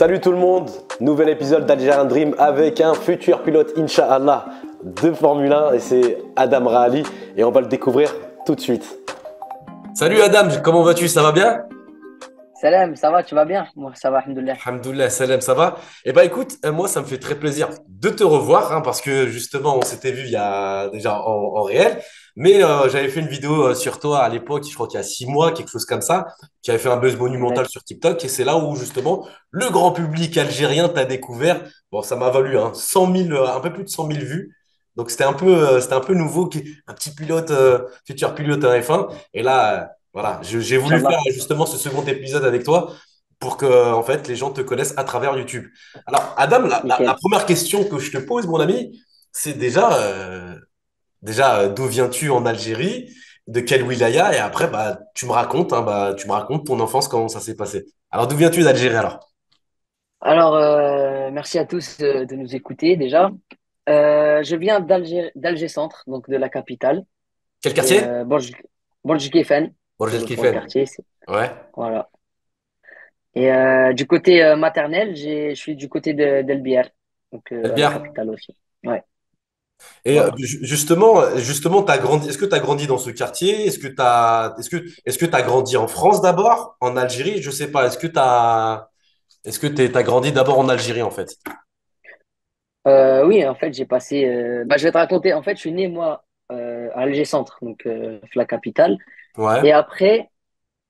Salut tout le monde, nouvel épisode d'Algerian Dream avec un futur pilote Inch'Allah de Formule 1 et c'est Adam Rahali et on va le découvrir tout de suite. Salut Adam, comment vas-tu? Ça va bien? Salam, ça va, tu vas bien? Moi, ça va, alhamdoulilah. Alhamdoulilah, salam, ça va? Eh ben écoute, moi ça me fait très plaisir de te revoir parce que justement on s'était vu il y a déjà en réel, mais j'avais fait une vidéo sur toi à l'époque, je crois qu'il y a 6 mois, quelque chose comme ça, qui avait fait un buzz monumental Exact. sur TikTok et c'est là où justement le grand public algérien t'a découvert. Bon, ça m'a valu 100 000, un peu plus de 100 000 vues. Donc c'était un peu nouveau, un petit pilote, futur pilote en F1. Et là, voilà, j'ai voulu faire Inch'Allah. justement ce second épisode avec toi pour que en fait les gens te connaissent à travers YouTube. Alors Adam, la Nickel. première question que je te pose, mon ami, c'est déjà d'où viens-tu en Algérie, de quelle wilaya, et après bah tu me racontes, hein, bah tu me racontes ton enfance, comment ça s'est passé. Alors d'où viens-tu d'Algérie alors? Alors, merci à tous de nous écouter déjà. Je viens d'Alger Centre, donc de la capitale. Quel C'est quartier? Borj Guefen, Borj El pour le Kifen. quartier. Ouais. Voilà. Et du côté maternel, je suis du côté d'El Biar, donc El à la Biar. capitale aussi. Ouais, Et voilà. justement, t'as grandi. Est-ce que tu as grandi dans ce quartier? Est-ce que t'as grandi en France d'abord, en Algérie? Je sais pas. T'as grandi d'abord en Algérie en fait? Oui, en fait, j'ai passé. Je vais te raconter. En fait, je suis né, moi, à Alger Centre, donc la capitale. Ouais. Et après,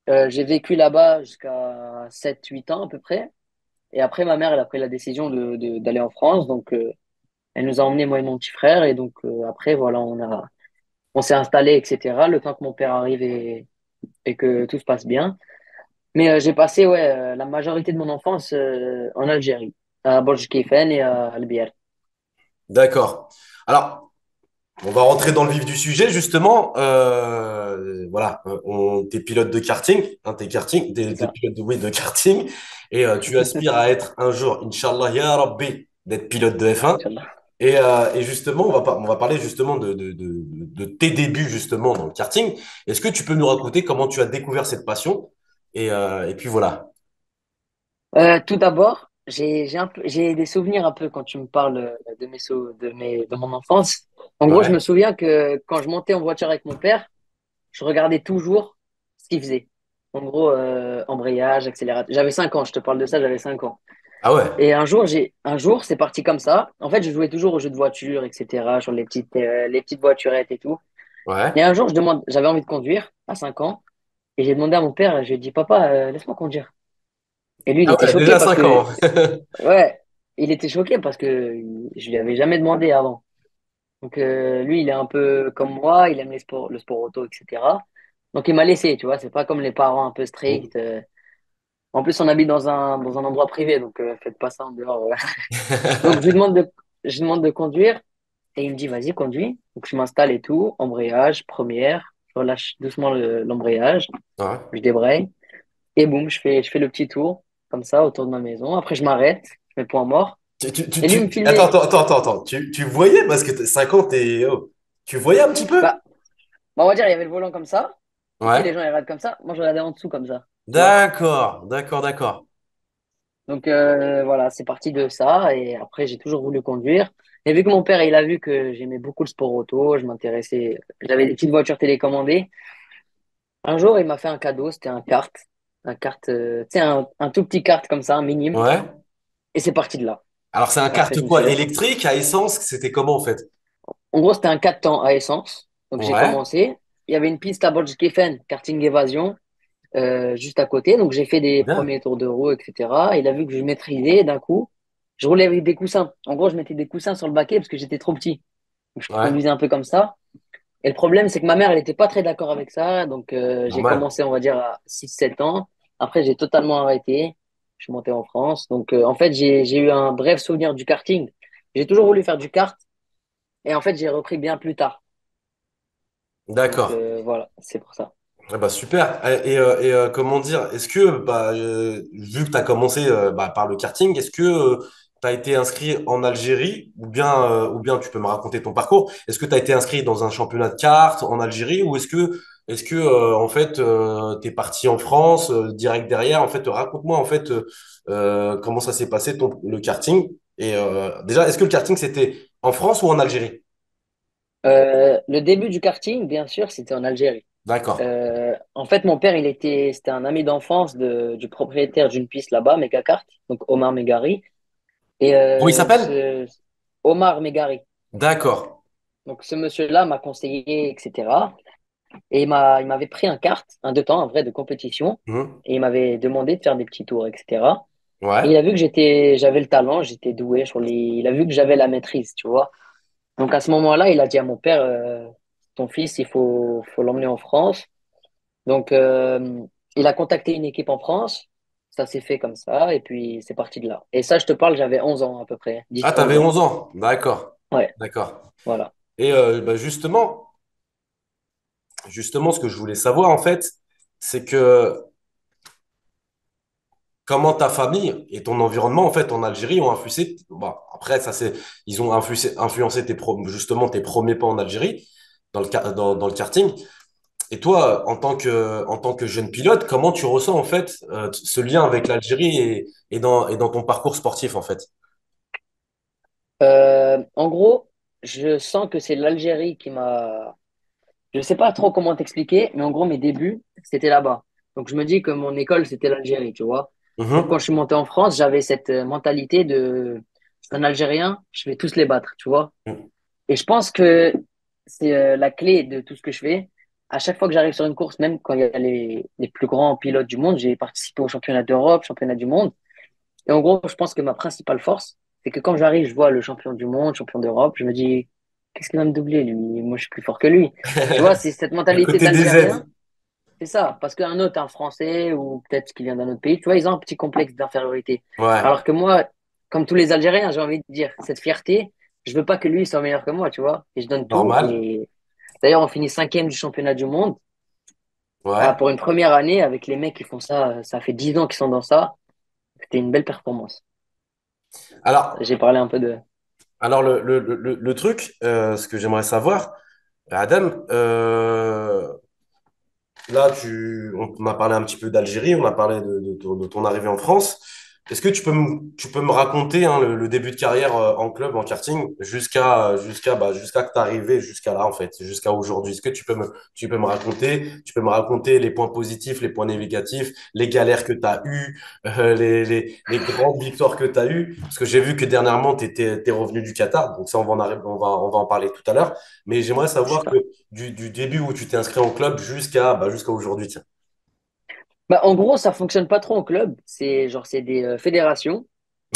j'ai vécu là-bas jusqu'à 7 8 ans à peu près. Et après, ma mère, elle a pris la décision d'aller en France. Donc, elle nous a emmenés, moi et mon petit frère. Et donc, après, voilà, on s'est installé, etc. Le temps que mon père arrive et que tout se passe bien. Mais j'ai passé, ouais, la majorité de mon enfance en Algérie, à Borj Kéfen et à Albier. D'accord. Alors, on va rentrer dans le vif du sujet, justement. Voilà, t'es pilote de karting, hein, C'est t'es ça. pilote oui, de karting, et tu aspires à être un jour, Inch'Allah, Ya Rabbi, d'être pilote de F1. Inch'Allah. Et justement, on va parler justement de tes débuts, justement, dans le karting. Est-ce que tu peux nous raconter comment tu as découvert cette passion? Et puis voilà. Tout d'abord, j'ai des souvenirs un peu quand tu me parles de mon enfance. En gros, je me Ouais. souviens que quand je montais en voiture avec mon père, je regardais toujours ce qu'il faisait. En gros, embrayage, accélérateur. J'avais 5 ans, je te parle de ça, j'avais 5 ans. Ah ouais. Et un jour, c'est parti comme ça. En fait, je jouais toujours aux jeux de voiture, etc., sur les petites voiturettes et tout. Ouais. Et un jour, j'avais envie de conduire à 5 ans. Et j'ai demandé à mon père, je lui ai dit, papa, laisse-moi conduire. Et lui, il Ah était ouais, choqué déjà parce 5 que, ans. ouais, il était choqué parce que je lui avais jamais demandé avant. Donc, lui, il est un peu comme moi, il aime le sport auto, etc. Donc, il m'a laissé, tu vois, c'est pas comme les parents un peu stricts. En plus, on habite dans un endroit privé, donc faites pas ça en dehors. Donc, je lui demande de conduire et il me dit, vas-y, conduis. Donc, je m'installe et tout, embrayage, première, je relâche doucement l'embrayage, Ouais. je débraye et boum, je fais le petit tour comme ça autour de ma maison. Après, je m'arrête, je mets point mort et lui il me Attends, filmait. attends. Tu voyais, parce que 5 ans, tu voyais un petit peu? Bah, on va dire, il y avait le volant comme ça. Et tu sais, les Ouais. gens ils regardent comme ça. Moi, je regardais en dessous comme ça, tu vois. D'accord. Donc voilà, c'est parti de ça. Et après, j'ai toujours voulu conduire. Et vu que mon père, il a vu que j'aimais beaucoup le sport auto, je m'intéressais. J'avais des petites voitures télécommandées. Un jour, il m'a fait un cadeau. C'était un kart. Un kart, tu sais, un tout petit kart comme ça, un minime. Ouais. Et c'est parti de là. Alors, c'est un Et après, kart je me suis quoi? laissé. Électrique, à essence? C'était comment, en fait? En gros, c'était un 4 temps à essence. Donc j'ai Ouais. commencé. Il y avait une piste à Borj-Kefen, karting évasion, juste à côté. Donc j'ai fait des Bien. premiers tours de roue, etc. Il a vu que je maîtrisais d'un coup. Je roulais avec des coussins. En gros, je mettais des coussins sur le baquet parce que j'étais trop petit. Donc, je Ouais. conduisais un peu comme ça. Et le problème, c'est que ma mère, elle n'était pas très d'accord avec ça. Donc j'ai Normal. commencé, on va dire, à 6 7 ans. Après, j'ai totalement arrêté. Je suis monté en France. Donc en fait, j'ai eu un bref souvenir du karting. J'ai toujours voulu faire du kart. Et en fait, j'ai repris bien plus tard. Donc D'accord. voilà, c'est pour ça. Ah bah super. Comment dire, est-ce que, vu que tu as commencé par le karting, est-ce que tu as été inscrit en Algérie ou bien tu peux me raconter ton parcours? Est-ce que tu as été inscrit dans un championnat de kart en Algérie ou en fait, tu es parti en France direct derrière? En fait, raconte-moi en fait comment ça s'est passé le karting? Et déjà, est-ce que le karting, c'était en France ou en Algérie? Le début du karting, bien sûr, c'était en Algérie. D'accord. En fait, mon père, c'était un ami d'enfance du propriétaire d'une piste là-bas, Megakart, donc Omar Megari. Et Comment il s'appelle? Omar Megari. D'accord. Donc, ce monsieur-là m'a conseillé, etc. Et il m'avait pris un kart, un deux temps, un vrai de compétition. Mhm. Et il m'avait demandé de faire des petits tours, etc. Et Ouais. il a vu que j'avais le talent, j'étais doué il a vu que j'avais la maîtrise, tu vois. Donc, à ce moment-là, il a dit à mon père, ton fils, faut l'emmener en France. Donc, il a contacté une équipe en France. Ça s'est fait comme ça. Et puis, c'est parti de là. Et ça, je te parle, j'avais 11 ans à peu près. Ah, 10 11 t'avais ans. 11 ans. D'accord. Ouais, D'accord. voilà. Et bah, justement, ce que je voulais savoir, en fait, c'est que comment ta famille et ton environnement, en fait, en Algérie ont influencé, bah, après, ils ont influencé justement tes premiers pas en Algérie, dans le karting. Et toi, en tant que jeune pilote, comment tu ressens, en fait, ce lien avec l'Algérie et dans ton parcours sportif, en fait? En gros, je sens que c'est l'Algérie qui m'a. Je sais pas trop comment t'expliquer, mais en gros, mes débuts, c'était là-bas. Donc, je me dis que mon école, c'était l'Algérie, tu vois. Donc, quand Mhm. je suis monté en France, j'avais cette mentalité de. Je suis un Algérien, je vais tous les battre, tu vois. Et je pense que c'est la clé de tout ce que je fais. À chaque fois que j'arrive sur une course, même quand il y a les plus grands pilotes du monde, j'ai participé au championnat d'Europe, championnat du monde. Et en gros, je pense que ma principale force, c'est que quand j'arrive, je vois le champion du monde, champion d'Europe, je me dis, qu'est-ce qu'il va me doubler, lui? Moi, je suis plus fort que lui. Tu vois, c'est cette Le mentalité côté des d'Algérien. aides. C'est ça. Parce qu'un autre, un Français, ou peut-être qui vient d'un autre pays, tu vois, ils ont un petit complexe d'infériorité. Ouais, Alors que moi, comme tous les Algériens, j'ai envie de dire, cette fierté, je veux pas que lui soit meilleur que moi, tu vois. Et je donne tout. normal. Et d'ailleurs, on finit cinquième du championnat du monde. Ah, Ouais. pour une première année, avec les mecs qui font ça, ça fait 10 ans qu'ils sont dans ça. C'était une belle performance. Alors, J'ai parlé un peu de. le truc, ce que j'aimerais savoir, Adam, là, on a parlé un petit peu d'Algérie, on a parlé de ton arrivée en France. Est-ce que tu peux me raconter hein, le début de carrière en club, en karting, jusqu'à que tu arrivé jusqu'à là, en fait, jusqu'à aujourd'hui? Est-ce que tu peux me raconter, tu peux me raconter les points positifs, les points négatifs, les galères que tu as eues, les grandes victoires que tu as eues? Parce que j'ai vu que dernièrement, t'es revenu du Qatar, donc ça, on va en parler tout à l'heure. Mais j'aimerais savoir que du début où tu t'es inscrit en club jusqu'à aujourd'hui, tiens. Bah, en gros, ça fonctionne pas trop en club. C'est des fédérations.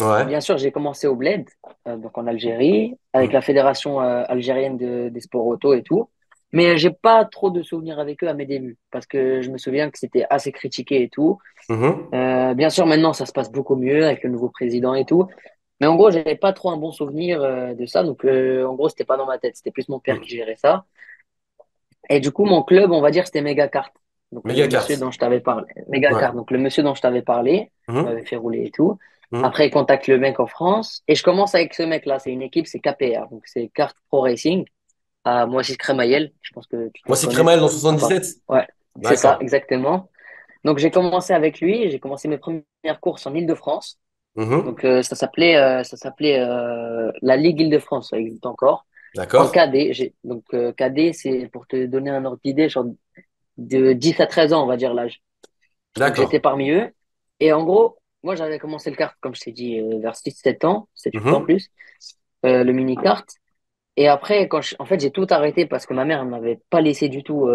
Ouais. Bien sûr, j'ai commencé au Bled, donc en Algérie, avec Mhm. la fédération algérienne des sports auto et tout. Mais j'ai pas trop de souvenirs avec eux à mes débuts, parce que je me souviens que c'était assez critiqué et tout. Mhm. Bien sûr, maintenant, ça se passe beaucoup mieux avec le nouveau président et tout. Mais en gros, j'avais pas trop un bon souvenir de ça. Donc, en gros, c'était pas dans ma tête. C'était plus mon père Mhm. qui gérait ça. Et du coup, mon club, on va dire, c'était Megacart. Donc, le Méga monsieur carte. dont je t'avais parlé. Ouais. Megacart. Donc, le monsieur dont je t'avais parlé, qui m'avait Mhm. fait rouler et tout. Mhm. Après, il contacte le mec en France. Et je commence avec ce mec-là. C'est une équipe, c'est KPR. Donc, c'est Kart Pro Racing à Moisy-Crémaillel. Je pense que tu dois Moi, c'est connaître Crémaël dans ou pas. 77. Ouais, c'est ça, D'accord. exactement. Donc, j'ai commencé avec lui. J'ai commencé mes premières courses en Île-de-France. Mhm. Donc, ça s'appelait la Ligue Île-de-France. Ça existe encore. En D'accord. KD. Donc, KD, c'est pour te donner un ordre d'idée, genre de 10 à 13 ans, on va dire l'âge. Donc j'étais D'accord. parmi eux. Et en gros, moi j'avais commencé le kart, comme je t'ai dit, vers 6 7 ans, 7 8 ans Mhm. plus, le mini-kart. Et après, en fait, j'ai tout arrêté parce que ma mère ne m'avait pas laissé du tout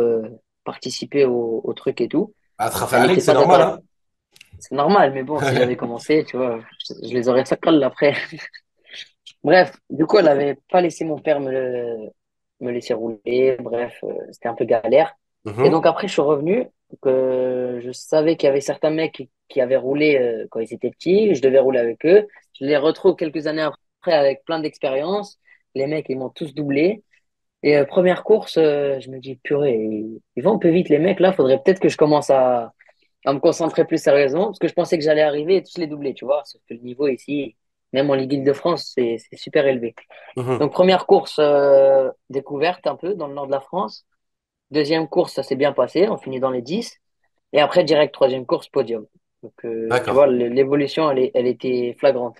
participer au truc et tout. À travers Elle la ligne, n'était c'est pas normal, d'accord. hein? C'est normal, mais bon, si j'avais commencé, tu vois, je les aurais sacrés après. Bref, du coup, elle n'avait pas laissé mon père me laisser rouler. Bref, c'était un peu galère. Et donc Mhm. après, je suis revenu. Donc, je savais qu'il y avait certains mecs qui avaient roulé quand ils étaient petits. Je devais rouler avec eux. Je les retrouve quelques années après avec plein d'expérience. Les mecs, ils m'ont tous doublé. Et première course, je me dis, purée, ils vont un peu vite, les mecs. Là, faudrait peut-être que je commence à me concentrer plus sérieusement. Parce que je pensais que j'allais arriver et tous les doubler, tu vois. Sauf que le niveau ici, même en Ligue Île-de-France, c'est super élevé. Donc, Mhm. première course découverte un peu dans le nord de la France. Deuxième course, ça s'est bien passé. On finit dans les 10. Et après, direct, troisième course, podium. Donc, tu vois, D'accord. l'évolution, elle était flagrante.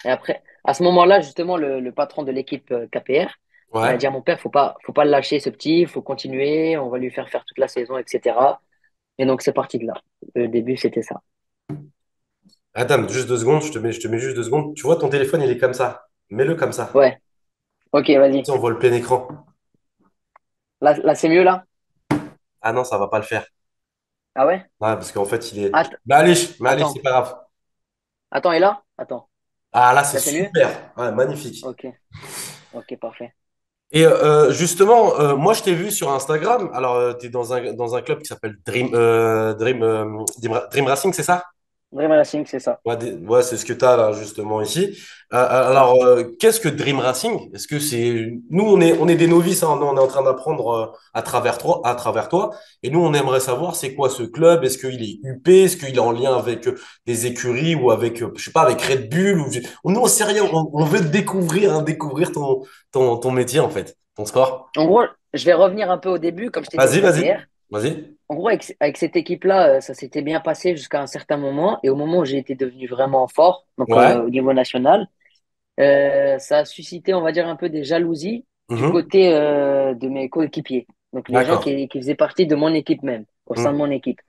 Et après, à ce moment-là, justement, le patron de l'équipe KPR, il a Ouais. dit à mon père, faut pas le lâcher, ce petit, il faut continuer, on va lui faire faire toute la saison, etc. Et donc, c'est parti de là. Le début, c'était ça. Adam, juste 2 secondes, je te mets juste 2 secondes. Tu vois, ton téléphone, il est comme ça. Mets-le comme ça. Ouais, ok, vas-y. Si on voit le plein écran. Là, c'est mieux, là? Ah non, ça va pas le faire. Ah ouais? Ouais, parce qu'en fait, il est. Att- Mais allez, Attends, c'est pas grave. attends, et là? Attends, Ah là, c'est là, c'est mieux? super. Ouais, magnifique. Ok, ok, parfait. Et justement, moi, je t'ai vu sur Instagram. Alors, tu es dans un club qui s'appelle Dream Racing, c'est ça? Vraiment, la signe, c'est ça. Ouais, ouais, c'est ce que tu as là, justement, ici. C'est ça. Alors, qu'est-ce que Dream Racing? Est-ce que c'est. Nous, on est des novices, hein. Nous, on est en train d'apprendre à travers toi. Et nous, on aimerait savoir, c'est quoi ce club? Est-ce qu'il est UP? Est-ce qu'il est en lien avec des écuries ou avec, je sais pas, avec Red Bull Nous, on sait rien. On veut découvrir, hein, découvrir ton métier, en fait, ton sport. En gros, je vais revenir un peu au début, comme je t'ai dit au Vas-y, vas-y. KPR. Vas-y. En gros, avec cette équipe-là, ça s'était bien passé jusqu'à un certain moment. Et au moment où j'ai été devenu vraiment fort, donc Ouais. au niveau national, ça a suscité, on va dire, un peu des jalousies du Mhm. côté de mes coéquipiers. Donc les gens D'accord. qui faisaient partie de mon équipe même, au sein de Mhm. mon équipe.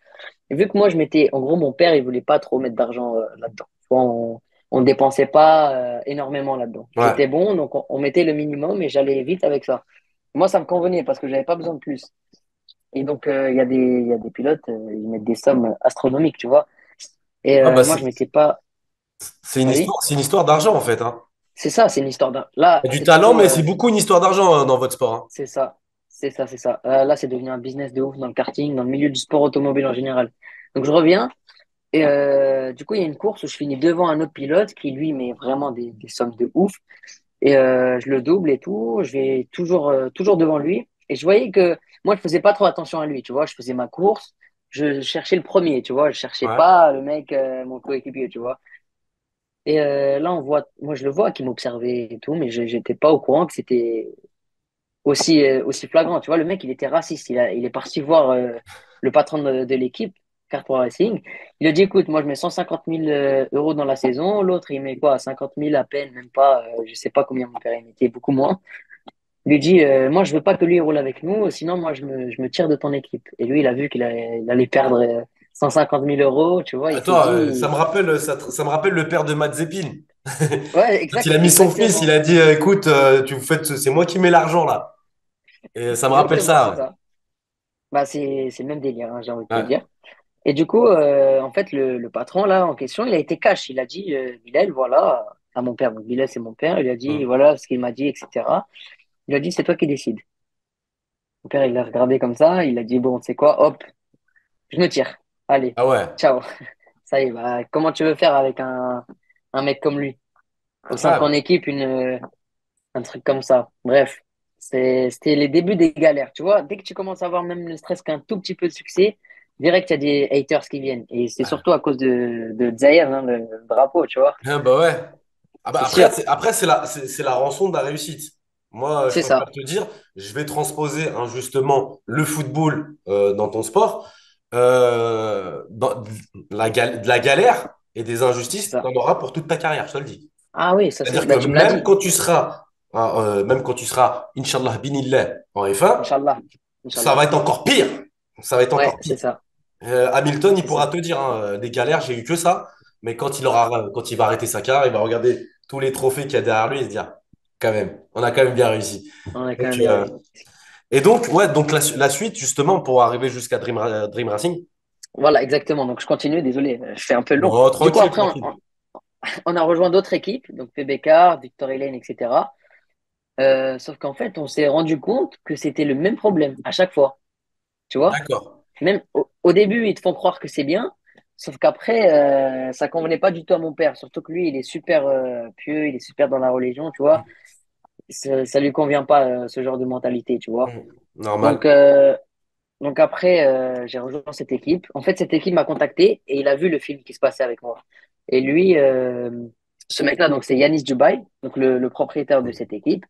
Et vu que moi, en gros, mon père, il voulait pas trop mettre d'argent là-dedans. Tu vois, on dépensait pas énormément là-dedans. Ouais. J'étais bon, donc on mettait le minimum et j'allais vite avec ça. Moi, ça me convenait parce que j'avais pas besoin de plus. Et donc, il y a des pilotes, ils mettent des sommes astronomiques, tu vois. Et Ah, bah, moi, je mettais pas. c'est une Vas-y. histoire, c'est une histoire d'argent, en fait, hein. C'est ça, c'est une histoire d'un. Là, Il y a du c'est talent, plutôt. mais c'est beaucoup une histoire d'argent dans votre sport, hein. C'est ça. C'est ça, c'est ça. Là, c'est devenu un business de ouf dans le karting, dans le milieu du sport automobile en général. Donc, je reviens. Et du coup, il y a une course où je finis devant un autre pilote qui, lui, met vraiment des sommes de ouf. Et je le double et tout. Je vais toujours devant lui. Et je voyais que moi, je faisais pas trop attention à lui. Tu vois, je faisais ma course. Je cherchais le premier, tu vois. Je cherchais Ouais. pas le mec, mon coéquipier, tu vois. Et là, moi, je le vois qui m'observait et tout, mais je j'étais pas au courant que c'était aussi flagrant. Tu vois, le mec, il était raciste. Il est parti voir le patron de l'équipe, Carpro Racing. Il a dit, écoute, moi, je mets 150 000 euros dans la saison. L'autre, il met quoi? 50 000 à peine, même pas. Je sais pas combien mon père, il mettait, beaucoup moins. Il lui dit, moi, je veux pas que lui il roule avec nous, sinon, moi, je me tire de ton équipe. Et lui, il a vu il allait perdre 150 000 euros, tu vois. Il s'est Attends, ça dit, me rappelle, ça me rappelle le père de Mazepin. ouais, Quand il a mis son fils, il exactement. a dit, écoute, c'est moi qui mets l'argent là. Et ça me rappelle Exactement, c'est ça, ça. Bah, c'est le même délire, hein, j'ai envie de ouais. te Ouais. dire. Et du coup, en fait, le patron, là, en question, il a été cash. Il a dit, Bilal, voilà, à mon père. Donc, Bilal, c'est mon père. Il a dit, Hum. voilà ce qu'il m'a dit, etc. Il a dit, c'est toi qui décides. Mon père, il l'a regardé comme ça. Il a dit, bon, c'est quoi? Hop, je me tire. Allez, Ah ouais. ciao. Ça y est, bah, comment tu veux faire avec un mec comme lui? Au sein de ton Ouais. équipe, un truc comme ça. Bref, c'était les débuts des galères. Tu vois, dès que tu commences à avoir même ne serait-ce qu'un tout petit peu de succès, direct, il y a des haters qui viennent. Et c'est surtout à cause de Zaire, hein, le drapeau, tu vois. Ah bah ouais. Ah bah C'est après, sûr. c'est la rançon de la réussite. Moi, je C'est préfère ça. te dire, je vais transposer justement le football dans ton sport. Dans de la galère et des C'est injustices, tu ça. en auras pour toute ta carrière, je te le dis. Ah oui, ça c'est. C'est-à-dire que Bah, tu me l'as dit. même quand tu seras, Inch'Allah, binillah, en F1, Inch'Allah. ça Inch'Allah. va être encore pire. Ça va être Ouais, encore pire. c'est ça. Hamilton, il C'est pourra ça. te dire, hein, des galères, j'ai eu que ça. Mais quand il va arrêter sa carrière, il va regarder tous les trophées qu'il y a derrière lui et se dire, quand même, on a quand même bien réussi. On a quand Donc, même bien réussi. et donc, ouais, donc la suite, justement, pour arriver jusqu'à Dream Racing. Voilà, exactement. Donc je continue, désolé, je fais un peu long. Non, Du coup, tranquille, après, tranquille. on a rejoint d'autres équipes, donc PBK, Victory Lane, etc. Sauf qu'en fait, on s'est rendu compte que c'était le même problème à chaque fois. Tu vois? D'accord. Même au début, ils te font croire que c'est bien, sauf qu'après, ça convenait pas du tout à mon père. Surtout que lui, il est super pieux, il est super dans la religion, tu vois. Ça lui convient pas, ce genre de mentalité, tu vois. Donc, Normal. euh, donc après, j'ai rejoint cette équipe. En fait, cette équipe m'a contacté et il a vu le film qui se passait avec moi. Et lui, ce mec-là, donc c'est Yanis Dubai, donc le propriétaire de cette équipe.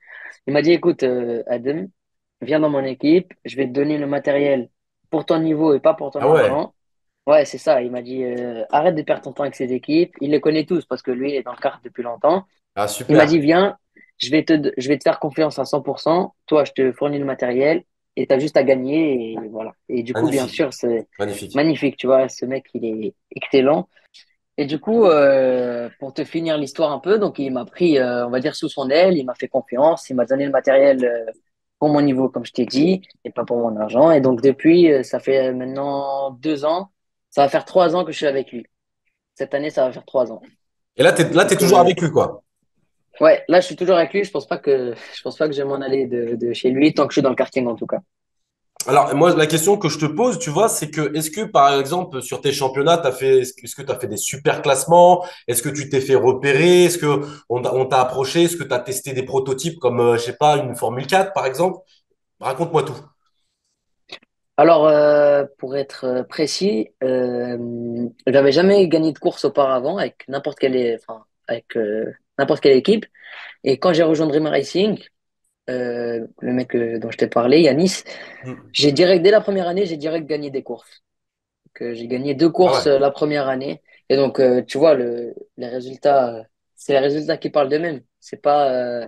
Il m'a dit, écoute, Adam, viens dans mon équipe, je vais te donner le matériel pour ton niveau et pas pour ton Ah ouais. argent. Ouais, c'est ça. Il m'a dit arrête de perdre ton temps avec ces équipes. Il les connaît tous parce que lui, il est dans le kart depuis longtemps. Ah, Il m'a dit super. viens, je vais te faire confiance à 100%. Toi, je te fournis le matériel et tu as juste à gagner. Et voilà. Et du coup, bien Magnifique. sûr, c'est Magnifique. magnifique. Tu vois, ce mec, il est excellent. Et du coup, pour te finir l'histoire un peu, donc il m'a pris, on va dire, sous son aile, il m'a fait confiance, il m'a donné le matériel pour mon niveau, comme je t'ai dit, et pas pour mon argent. Et donc depuis, ça fait maintenant 2 ans, ça va faire 3 ans que je suis avec lui. Cette année, ça va faire 3 ans. Et là, t'es Donc toujours avec lui, quoi. ouais, là, je suis toujours avec lui. Je pense pas que je vais m'en aller de chez lui tant que je suis dans le karting en tout cas. Alors, moi, la question que je te pose, tu vois, c'est que est-ce que, par exemple, sur tes championnats, est-ce que tu as fait des super classements? Est-ce que tu t'es fait repérer? Est-ce que on t'a approché? Est-ce que tu as testé des prototypes comme, je sais pas, une Formule 4, par exemple? Raconte-moi tout. Alors, pour être précis, j'avais jamais gagné de course auparavant avec enfin, avec n'importe quelle équipe. Et quand j'ai rejoint Dream Racing, le mec dont je t'ai parlé, Yanis, Hmm. dès la première année, j'ai direct gagné des courses. J'ai gagné 2 courses Ah la première année. Et donc, tu vois, les résultats, c'est les résultats qui parlent d'eux-mêmes. C'est pas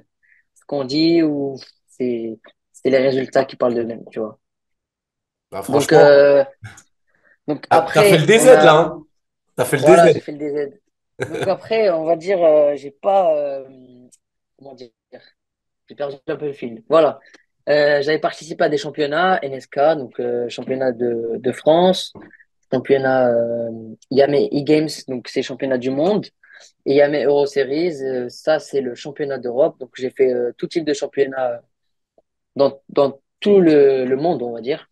ce qu'on dit ou c'est c'est les résultats qui parlent d'eux-mêmes, tu vois. bah, Donc, franchement, t'as fait le après, DZ, là, hein? T'as fait le voilà, j'ai DZ. fait le DZ. Donc après, on va dire, j'ai pas, comment dire, j'ai perdu un peu le fil. Voilà. J'avais participé à des championnats NSK, donc championnat de France, championnat Yamé e-Games, donc c'est championnat du monde, et Yamé Euro Series, ça c'est le championnat d'Europe. Donc j'ai fait tout type de championnat dans tout le monde, on va dire.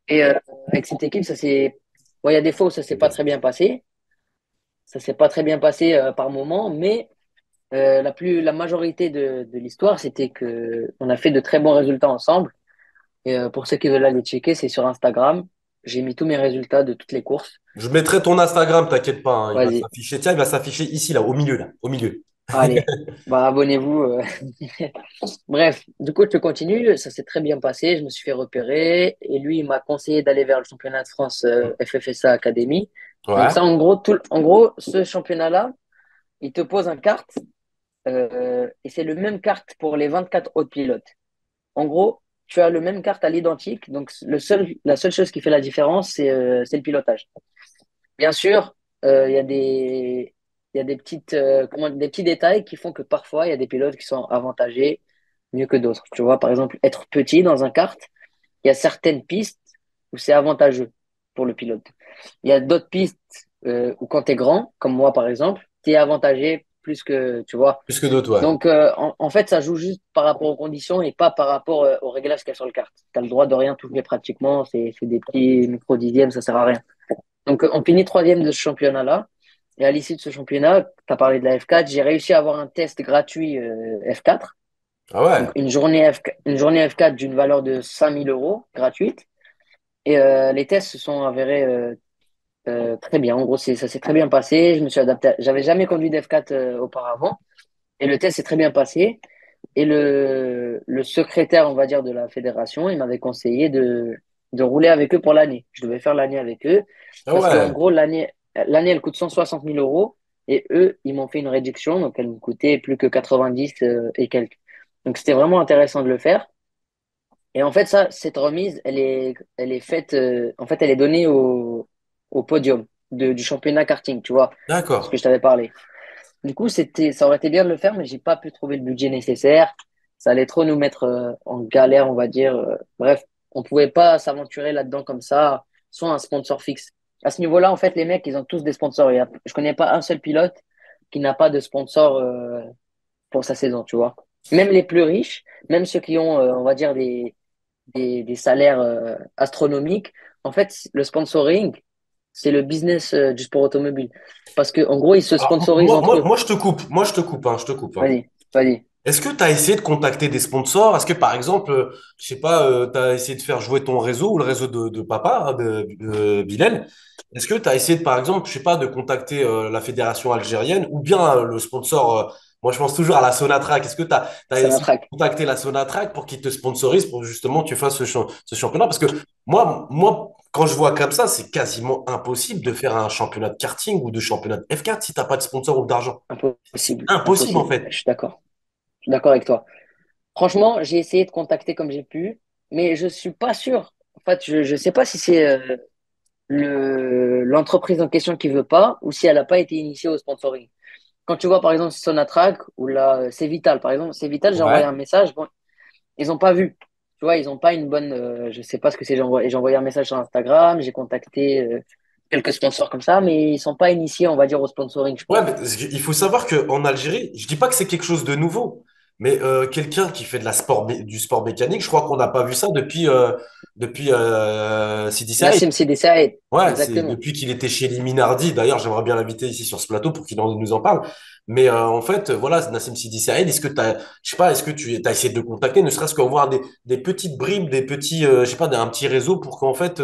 Et avec cette équipe, bon, il y a des fois où ça s'est pas très bien passé. Ça s'est pas très bien passé par moment, mais la majorité de l'histoire, c'était que on a fait de très bons résultats ensemble. Et pour ceux qui veulent aller checker, c'est sur Instagram. J'ai mis tous mes résultats de toutes les courses. Je mettrai ton Instagram, t'inquiète pas, hein, il va Vas-y, s'afficher. Tiens, il va s'afficher ici, là, au milieu, là, au milieu. allez, bah abonnez-vous. Bref, du coup, je continue. Ça s'est très bien passé. Je me suis fait repérer et lui, il m'a conseillé d'aller vers le championnat de France FFSA Academy. Donc Ouais. ça, en gros, ce championnat-là, il te pose un kart et c'est le même kart pour les 24 autres pilotes. En gros, tu as le même kart à l'identique. Donc la seule chose qui fait la différence, c'est le pilotage. Bien sûr, il y a des des petits détails qui font que parfois, il y a des pilotes qui sont avantagés mieux que d'autres. Tu vois, par exemple, être petit dans un kart, il y a certaines pistes où c'est avantageux pour le pilote. Il y a d'autres pistes où quand tu es grand, comme moi par exemple, tu es avantagé plus que, tu vois. Plus que d'autres, ouais. Donc, en fait, ça joue juste par rapport aux conditions et pas par rapport aux réglages qu'il y a sur le kart. Tu as le droit de rien toucher pratiquement, c'est des petits micro-dixièmes, ça sert à rien. Donc, on finit troisième de ce championnat-là. Et à l'issue de ce championnat, tu as parlé de la F4, j'ai réussi à avoir un test gratuit F4. Ah Donc, ouais. une journée F4 d'une valeur de 5 000 € gratuite. Et les tests se sont avérés très bien. En gros, ça s'est très bien passé. Je me suis adapté. J'avais jamais conduit d'F4 auparavant. Et le test s'est très bien passé. Et le secrétaire, on va dire, de la fédération, il m'avait conseillé de rouler avec eux pour l'année. Je devais faire l'année avec eux Ah parce qu'en ouais. gros, l'année, elle coûte 160 000 € et eux, ils m'ont fait une réduction, donc elle me coûtait plus que 90 et quelques. Donc c'était vraiment intéressant de le faire. Et en fait, cette remise, elle est faite, en fait, elle est donnée au podium du championnat karting, tu vois, ce que D'accord. je t'avais parlé. Du coup, ça aurait été bien de le faire, mais j'ai pas pu trouver le budget nécessaire. Ça allait trop nous mettre en galère, on va dire. Bref, on pouvait pas s'aventurer là-dedans comme ça, sans un sponsor fixe. À ce niveau-là, en fait, les mecs, ils ont tous des sponsors. Je connais pas un seul pilote qui n'a pas de sponsor pour sa saison, tu vois. Même les plus riches, même ceux qui ont, on va dire, des salaires astronomiques, en fait, le sponsoring, c'est le business du sport automobile. Parce que, en gros, ils se Alors, sponsorisent entre eux. moi, je te coupe. Moi, je te coupe, hein, je te coupe, hein. Vas-y, vas-y. Est-ce que tu as essayé de contacter des sponsors? Est-ce que, par exemple, je sais pas, tu as essayé de faire jouer ton réseau ou le réseau de papa, hein, de Bilal? Est-ce que tu as essayé, par exemple, je sais pas, de contacter la fédération algérienne ou bien le sponsor Moi, je pense toujours à la Sonatrach. Est-ce que tu as C'est la essayé de track. contacter la Sonatrach pour qu'ils te sponsorisent pour justement que tu fasses ce championnat? Parce que moi, quand je vois comme ça, c'est quasiment impossible de faire un championnat de karting ou de championnat de F4 si tu n'as pas de sponsor ou d'argent. Impossible, Impossible, en impossible. fait. Je suis d'accord. Je suis d'accord avec toi. Franchement, j'ai essayé de contacter comme j'ai pu, mais je suis pas sûr. En fait, je sais pas si c'est l'entreprise en question qui veut pas ou si elle n'a pas été initiée au sponsoring. Quand tu vois par exemple Sonatrach ou là c'est Vital par exemple, c'est Vital, j'ai envoyé un Ouais. message, bon, ils ont pas vu. Tu vois, ils ont pas une bonne je sais pas ce que c'est, j'ai envoyé un message sur Instagram, j'ai contacté quelques sponsors comme ça, mais ils sont pas initiés, on va dire au sponsoring, je Ouais, pense. mais il faut savoir qu'en Algérie, je dis pas que c'est quelque chose de nouveau, mais quelqu'un qui fait du sport mécanique, je crois qu'on n'a pas vu ça depuis Sidi Saïd. Nassim Sidi Saïd, Ouais, c'est exactement. depuis qu'il était chez les Minardi. D'ailleurs, j'aimerais bien l'inviter ici sur ce plateau pour qu'il nous en parle. Mais en fait, voilà, Nassim Sidi Saïd, est-ce que je sais pas, est-ce que tu as essayé de le contacter, ne serait-ce qu'en voir des petites bribes, des petits, je sais pas, un petit réseau pour qu'en fait,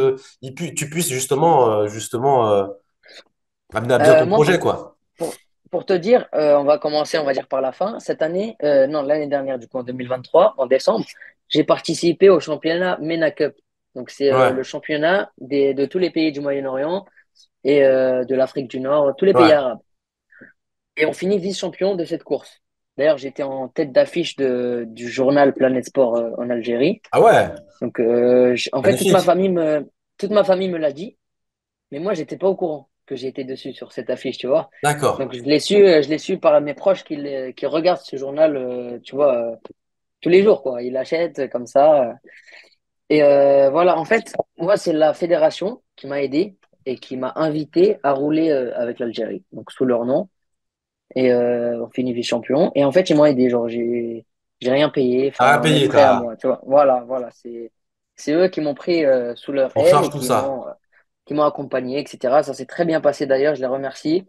tu puisses justement amener à bien ton Moi projet, quoi. pour pour te dire, on va commencer, on va dire par la fin. Cette année, non, l'année dernière, du coup, en 2023, en décembre, j'ai participé au championnat MENA Cup. Donc, c'est le Ouais, championnat de tous les pays du Moyen-Orient et de l'Afrique du Nord, tous les pays ouais. arabes. Et on finit vice-champion de cette course. D'ailleurs, j'étais en tête d'affiche du journal Planète Sport en Algérie. Ah ouais, Donc, en fait, magnifique. toute ma famille me l'a dit, mais moi, j'étais pas au courant que j'ai été dessus sur cette affiche, tu vois. D'accord. Donc, je l'ai su par mes proches qui regardent ce journal, tu vois, tous les jours, quoi. Ils l'achètent comme ça. Et voilà, en fait, moi, c'est la fédération qui m'a aidé et qui m'a invité à rouler avec l'Algérie, donc sous leur nom. Et on finit vice-champion. Et en fait, ils m'ont aidé. Genre, j'ai rien payé. Ah, Enfin, mes payé, frais à moi, tu vois. Voilà. C'est eux qui m'ont pris sous leur on aile charge et tout ça. qui m'ont accompagné, etc. Ça s'est très bien passé d'ailleurs. Je les remercie.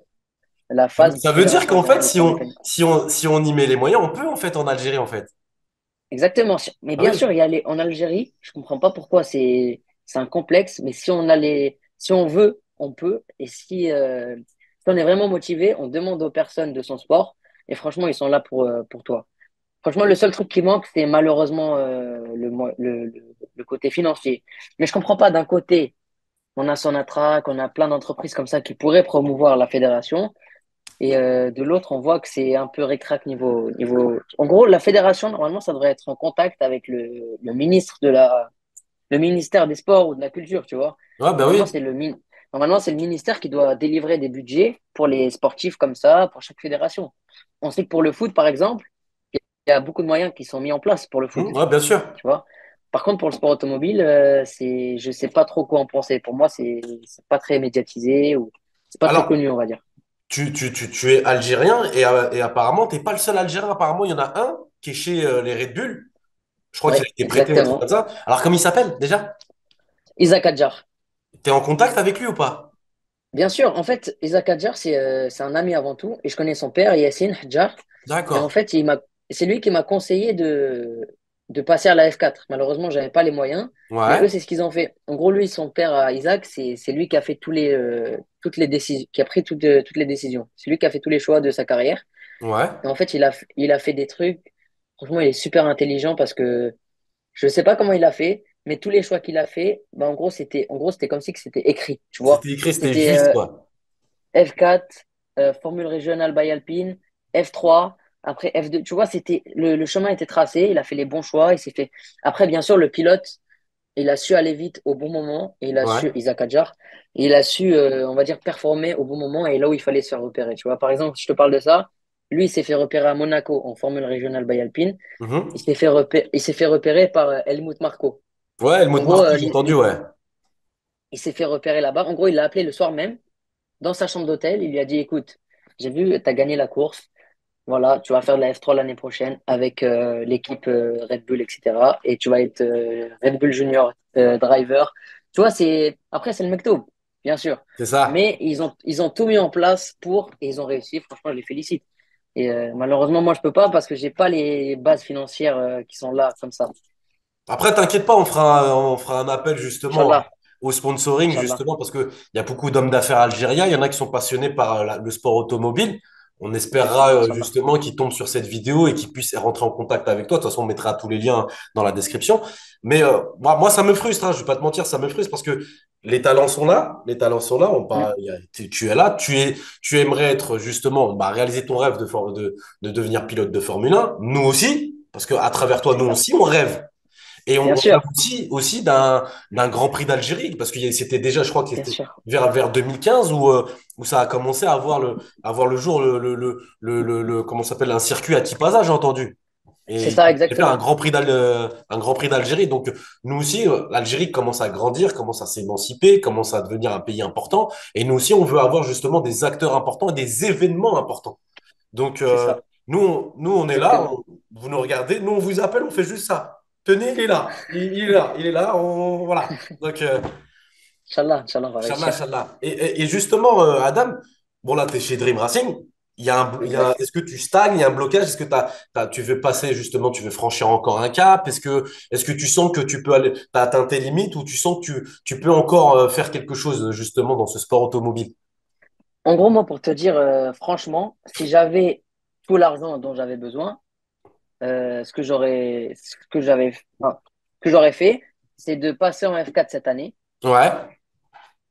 La phase de Ça veut dire fédération qu'en pendant fait, le sport mécanique. si on y met les moyens, on peut en fait en Algérie, en fait. Exactement. Mais Ah bien oui. sûr, y aller en Algérie, je comprends pas pourquoi c'est un complexe, mais si on veut, on peut. Et si on est vraiment motivé, on demande aux personnes de son sport. Et franchement, ils sont là pour toi. Franchement, le seul truc qui manque, c'est malheureusement le côté financier. Mais je comprends pas. D'un côté, on a Sonatrach, on a plein d'entreprises comme ça qui pourraient promouvoir la fédération. Et de l'autre, on voit que c'est un peu récrac niveau. En gros, la fédération, normalement, ça devrait être en contact avec le ministre le ministère des Sports ou de la Culture, tu vois. Ouais, bah Normalement, oui. normalement, c'est le ministère qui doit délivrer des budgets pour les sportifs comme ça, pour chaque fédération. On sait que pour le foot, par exemple, il y a beaucoup de moyens qui sont mis en place pour le foot, Ouais, bien sûr. tu vois. Par contre, pour le sport automobile, je sais pas trop quoi en penser. Pour moi, c'est pas très médiatisé ou c'est pas très Alors, connu, on va dire. tu es algérien et apparemment, t'es pas le seul Algérien. Apparemment, il y en a un qui est chez les Red Bull. Je crois qu'il a Ouais, été prêté, un truc comme exactement. ça. Alors, comment il s'appelle déjà? Isaac Adjar. T'es en contact avec lui ou pas? Bien sûr, en fait, Isaac Adjar, c'est un ami avant tout, et je connais son père, Yassine Hadjar, et en D'accord. fait, c'est lui qui m'a conseillé de passer à la F4. Malheureusement, j'avais pas les moyens, mais eux, Ouais, c'est ce qu'ils ont fait. En gros, lui, son père, Isaac, c'est lui qui a fait toutes les décisions, qui a pris toutes les décisions. C'est lui qui a fait tous les choix de sa carrière. ouais. Et en fait, il a fait des trucs. Franchement, il est super intelligent parce que je sais pas comment il a fait, mais tous les choix qu'il a fait, bah, en gros, c'était comme si que c'était écrit, tu vois. C'était écrit, c'était C'était juste, quoi. F4, Formule régionale by Alpine, F3, après F2. Tu vois, le chemin était tracé, il a fait les bons choix, il s'est fait. Après, bien sûr, le pilote, il a su aller vite au bon moment, et il a Ouais, su, Isaac Hadjar, et il a su, on va dire, performer au bon moment et là où il fallait se faire repérer. Tu vois, par exemple, si je te parle de ça, lui, il s'est fait repérer à Monaco en Formule régionale by Alpine. mhm. Il s'est fait repérer par Helmut Marko. Ouais, le mot En de gros, Marco, j'ai entendu, ouais. il s'est fait repérer là-bas. En gros, il l'a appelé le soir même dans sa chambre d'hôtel. Il lui a dit, écoute, j'ai vu, tu as gagné la course. Voilà, tu vas faire de la F3 l'année prochaine avec l'équipe Red Bull, etc. Et tu vas être Red Bull Junior driver. Tu vois, après, c'est le mektoub, bien sûr. C'est ça. Mais ils ont tout mis en place et ils ont réussi. Franchement, je les félicite. Et malheureusement, moi, je peux pas parce que j'ai pas les bases financières qui sont là, comme ça. Après, t'inquiète pas, on fera un appel justement Inch'Allah, au sponsoring, Inch'Allah. justement, parce qu'il y a beaucoup d'hommes d'affaires algériens. Il y en a qui sont passionnés par le sport automobile. On espérera Inch'Allah. justement qu'il tombe sur cette vidéo et qu'il puisse rentrer en contact avec toi. De toute façon, on mettra tous les liens dans la description. Mais moi, ça me frustre, hein, je vais pas te mentir, ça me frustre parce que les talents sont là, les talents sont là. Mm. Tu es là, tu aimerais être justement, bah, réaliser ton rêve de devenir pilote de Formule 1. Nous aussi, parce que à travers toi, C'est nous ça. aussi, on rêve. Et Bien on rêve sûr, aussi d'un Grand Prix d'Algérie, parce que c'était déjà, je crois que bien c'était sûr. vers 2015 où ça a commencé à voir le jour, comment ça s'appelle, un circuit à Tipaza, j'ai entendu. C'est Et ça, il fait faire exactement. un Grand Prix d'Algérie. Donc, nous aussi, l'Algérie commence à grandir, commence à s'émanciper, commence à devenir un pays important. Et nous aussi, on veut avoir justement des acteurs importants et des événements importants. Donc, C'est ça, nous, on est là, exactement. vous nous regardez, nous, on vous appelle, on fait juste ça. Tenez, il est là, il est là, il est là, voilà. Donc, Inch'Allah, Inch'Allah, on va Inch'Allah, réussir. Inch'Allah. Et justement, Adam, bon, là, tu es chez Dream Racing. Exact. Est-ce que tu stagnes? Il y a un blocage? Est-ce que tu veux passer, justement, tu veux franchir encore un cap? Est-ce que tu sens que tu peux aller, t'as atteint tes limites ou tu sens que tu peux encore faire quelque chose, justement, dans ce sport automobile? En gros, moi, pour te dire, franchement, si j'avais tout l'argent dont j'avais besoin, ce que j'avais, enfin, ce que j'aurais fait, c'est de passer en F4 cette année, Ouais,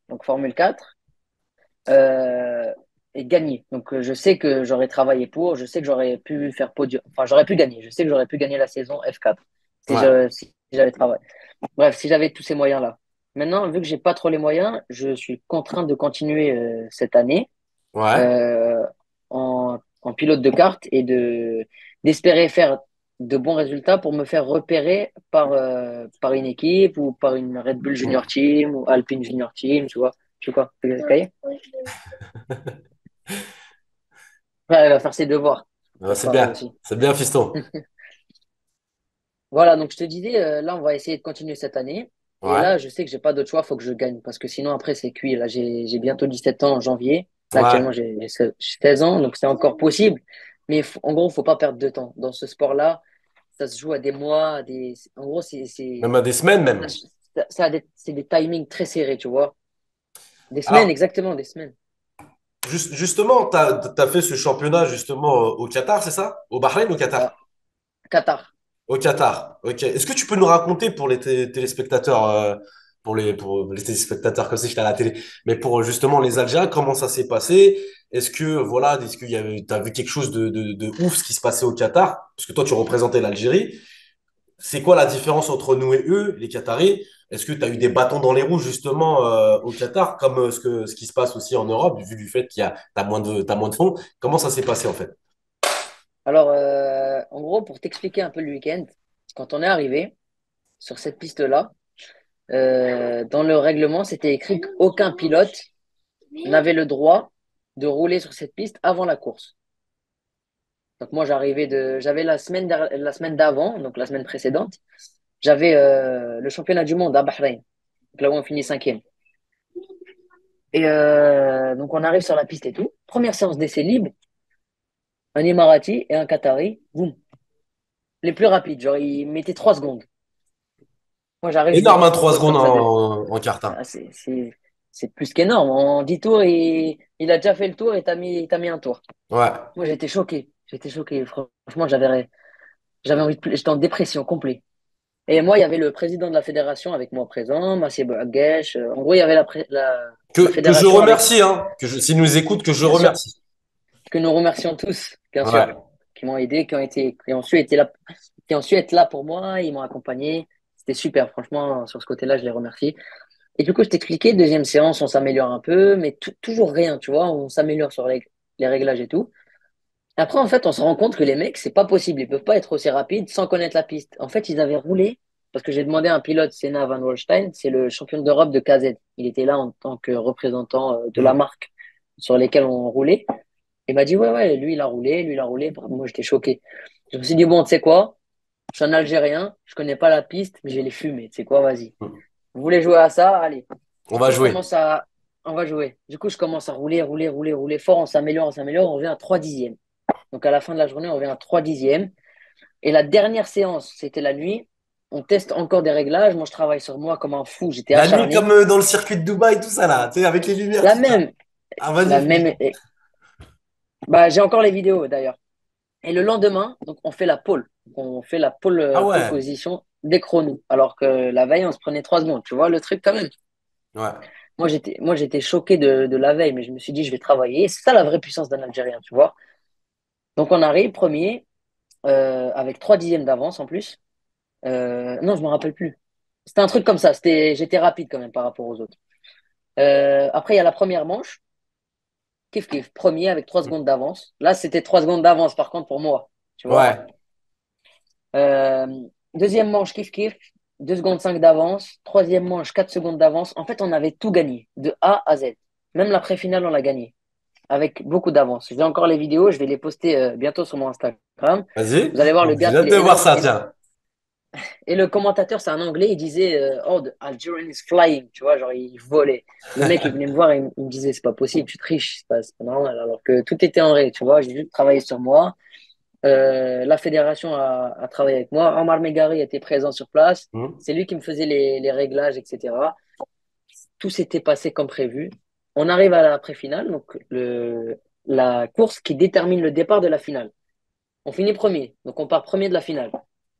donc Formule 4, euh, et gagner. Donc, je sais que j'aurais travaillé pour, je sais que j'aurais pu faire podium, enfin, j'aurais pu gagner. Je sais que j'aurais pu gagner la saison F4 ouais, si j'avais travaillé. Bref, si j'avais tous ces moyens-là. Maintenant, vu que j'ai pas trop les moyens, je suis contraint de continuer cette année ouais. euh, en pilote de kart et d'espérer faire de bons résultats pour me faire repérer par une équipe ou par une Red Bull Junior Team ou Alpine Junior Team, tu vois. Tu sais quoi? Ouais, elle va faire ses devoirs. Ça, c'est pas mal aussi. C'est bien, fiston. Voilà, donc je te disais, là, on va essayer de continuer cette année. Et Ouais, là, je sais que j'ai pas d'autre choix, faut que je gagne. Parce que sinon, après, c'est cuit. Là, j'ai bientôt 17 ans en janvier. Là, actuellement, ouais. j'ai 16 ans, donc c'est encore possible. Mais en gros, faut pas perdre de temps. Dans ce sport-là, ça se joue à des mois, en gros, Même à des semaines, même. c'est des timings très serrés, tu vois. Des semaines, Alors, exactement, des semaines. justement, tu as fait ce championnat justement au Qatar, c'est ça? Au Bahreïn, au C'est Qatar? ça. Qatar. Au Qatar. Ok. Est-ce que tu peux nous raconter pour les téléspectateurs, pour les téléspectateurs comme si j'étais à la télé, mais pour justement les Algériens, comment ça s'est passé? Est-ce qu'il y avait, t'as vu quelque chose de ouf ce qui se passait au Qatar? Parce que toi, tu représentais l'Algérie. C'est quoi la différence entre nous et eux, les Qataris? Est-ce que tu as eu des bâtons dans les roues justement au Qatar, comme ce qui se passe aussi en Europe, vu du fait t'as moins de fonds? Comment ça s'est passé en fait? Alors, en gros, pour t'expliquer un peu le week-end, quand on est arrivé sur cette piste-là, dans le règlement, c'était écrit qu'aucun pilote n'avait le droit de rouler sur cette piste avant la course. Donc moi, j'avais la semaine d'avant, donc la semaine précédente, j'avais le championnat du monde à Bahreïn, donc là où on finit cinquième. Et donc on arrive sur la piste et tout. Première séance d'essai libre, un Émirati et un Qatari, boum, les plus rapides, genre ils mettaient 3 secondes. Moi j'arrive, je me Énorme, dis hein, c'est 3 quoi secondes ça? en kart, hein. Ah, c'est plus qu'énorme. En 10 tours, il a déjà fait le tour et t'as mis un tour. Ouais. Moi j'étais choqué. J'étais choqué. Franchement, j'avais envie j'étais en dépression complet. Et moi, il y avait le président de la fédération avec moi présent, Massié Bouaguesh. En gros, il y avait la Que je fédération avec, remercie, hein, s'ils nous écoutent, que je bien sûr, remercie. que nous remercions tous, bien sûr, Ouais. qui m'ont aidé, qui ont su être là pour moi, ils m'ont accompagné. C'était super, franchement, sur ce côté-là, je les remercie. Et du coup, je t'expliquais, deuxième séance, on s'améliore un peu, mais toujours rien, tu vois, on s'améliore sur les réglages et tout. Après, en fait, on se rend compte que les mecs, c'est pas possible. Ils peuvent pas être aussi rapides sans connaître la piste. En fait, ils avaient roulé, parce que j'ai demandé à un pilote, Senna Van Wallstein, c'est le champion d'Europe de KZ. Il était là en tant que représentant de la Hmm. marque sur lesquelles on roulait. Il m'a dit, ouais, ouais, lui, il a roulé. Moi, j'étais choqué. Je me suis dit, bon, tu sais quoi? Je suis un Algérien, je connais pas la piste, mais je vais les fumer. Tu sais quoi? Vas-y. Vous voulez jouer à ça? Allez. On Du va coup, jouer. on va jouer. Du coup, je commence à rouler fort. On s'améliore. On revient à 3 dixièmes. Donc, à la fin de la journée, on revient à 3 dixièmes. Et la dernière séance, c'était la nuit. On teste encore des réglages. Moi, je travaille sur moi comme un fou. J'étais La nuit, acharné. comme dans le circuit de Dubaï, tout ça là, tu sais, avec les lumières La qui tournent. même, Ah, la magnifique. même, Bah, j'ai encore les vidéos d'ailleurs. Et le lendemain, donc on fait la pole. Donc, on fait la Ah pole ouais, position des chronos. Alors que la veille, on se prenait 3 secondes. Tu vois le truc quand même. ouais, Moi, j'étais choqué de la veille, mais je me suis dit, je vais travailler. C'est ça la vraie puissance d'un Algérien, tu vois. Donc on arrive premier, avec 3 dixièmes d'avance en plus. Non, je me rappelle plus. C'était un truc comme ça. J'étais rapide quand même par rapport aux autres. Après, il y a la première manche. Kiff kiff. Premier avec 3 secondes d'avance. Là, c'était 3 secondes d'avance par contre pour moi. Tu vois. ouais. Euh, Deuxième manche, kiff kiff. 2 secondes 5 d'avance. Troisième manche, 4 secondes d'avance. En fait, on avait tout gagné, de A à Z. Même la pré-finale, on l'a gagné, avec beaucoup d'avance. J'ai encore les vidéos, je vais les poster bientôt sur mon Instagram. Vas-y. Vous allez voir, le J'ai gars, hâte il de est voir énorme. ça, Et, tiens. et le commentateur, c'est un Anglais, il disait Oh, the Algerian is flying, tu vois, genre il volait. Le mec, il venait me voir et il me disait c'est pas possible, tu triches, c'est pas normal. Alors que tout était en règle, tu vois, j'ai juste travaillé sur moi. La fédération a travaillé avec moi. Omar Megari était présent sur place. Hmm. C'est lui qui me faisait les réglages, etc. Tout s'était passé comme prévu. On arrive à la pré-finale, donc la course qui détermine le départ de la finale. On finit premier, donc on part premier de la finale.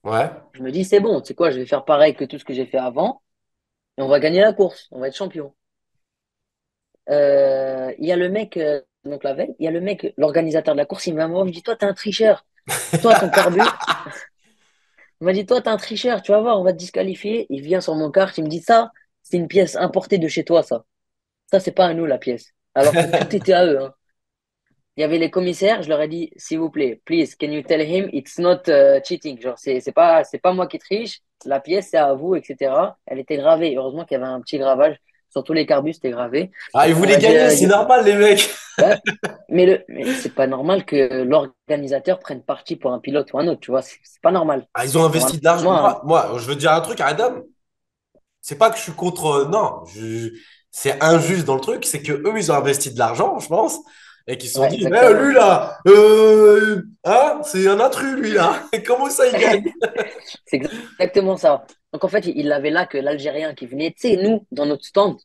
Ouais. Je me dis, c'est bon, tu sais quoi, je vais faire pareil que tout ce que j'ai fait avant et on va gagner la course, on va être champion. Il y a le mec, donc la veille, il y a le mec, l'organisateur de la course, il m'a dit, il me dit, toi, t'es un tricheur. Toi, ton carbu, il m'a dit, toi, t'es un tricheur, tu vas voir, on va te disqualifier. Il vient sur mon kart, il me dit, ça, c'est une pièce importée de chez toi, ça. Ça, c'est pas à nous, la pièce. Alors que tout était à eux, hein. Il y avait les commissaires, je leur ai dit, s'il vous plaît, please, can you tell him it's not cheating? Genre, c'est pas moi qui triche, la pièce, c'est à vous, etc. Elle était gravée. Heureusement qu'il y avait un petit gravage. Sur tous les carbus, c'était gravé. Ah, ils voulaient gagner, c'est normal, les mecs. Ouais, mais c'est pas normal que l'organisateur prenne parti pour un pilote ou un autre, tu vois, c'est pas normal. Ah, ils ont investi de l'argent. Normalement, Moi, je veux dire un truc à Adam. C'est pas que je suis contre. Non, c'est injuste dans le truc. C'est que eux, ils ont investi de l'argent, je pense, et qu'ils se sont ouais, dit, mais exactement. lui là, hein, c'est un intrus, lui là. Et comment ça, il gagne? C'est exactement ça. Donc en fait, il avait là que l'Algérien qui venait, tu sais, nous, dans notre stand,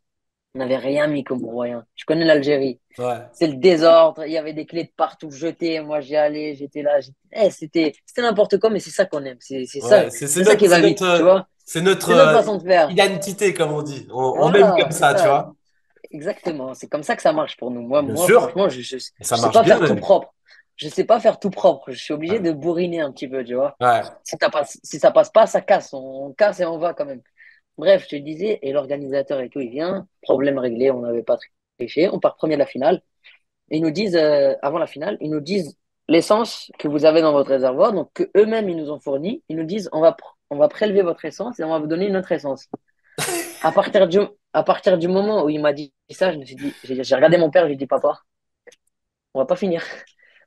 on n'avait rien mis comme moyen. Je connais l'Algérie. Ouais, C'est le désordre. Il y avait des clés de partout jetées. Moi, j'y allais, j'étais là. C'était n'importe quoi, mais c'est ça qu'on aime. ouais. C'est ça qui va vite, tu vois. C'est notre C'est notre façon de faire. identité, comme on dit. On aime comme Voilà, c'est ça, tu ça. vois. Exactement. C'est comme ça que ça marche pour nous. Moi, Bien moi, sûr. franchement, Et je ça sais marche pas bien, faire tout même. propre. Je sais pas faire tout propre. Je suis obligé Ouais. de bourriner un petit peu, tu vois. Ouais. Si ça passe pas, ça casse. On casse et on va quand même. Bref, je te disais, et l'organisateur et tout, il vient, problème réglé, on n'avait pas triché, on part premier de la finale. Et ils nous disent, avant la finale, ils nous disent l'essence que vous avez dans votre réservoir, donc que eux-mêmes ils nous ont fourni, ils nous disent on va prélever votre essence et on va vous donner une autre essence. À partir du, à partir du moment où il m'a dit ça, je me suis dit, j'ai regardé mon père, je lui ai dit papa, on va pas finir.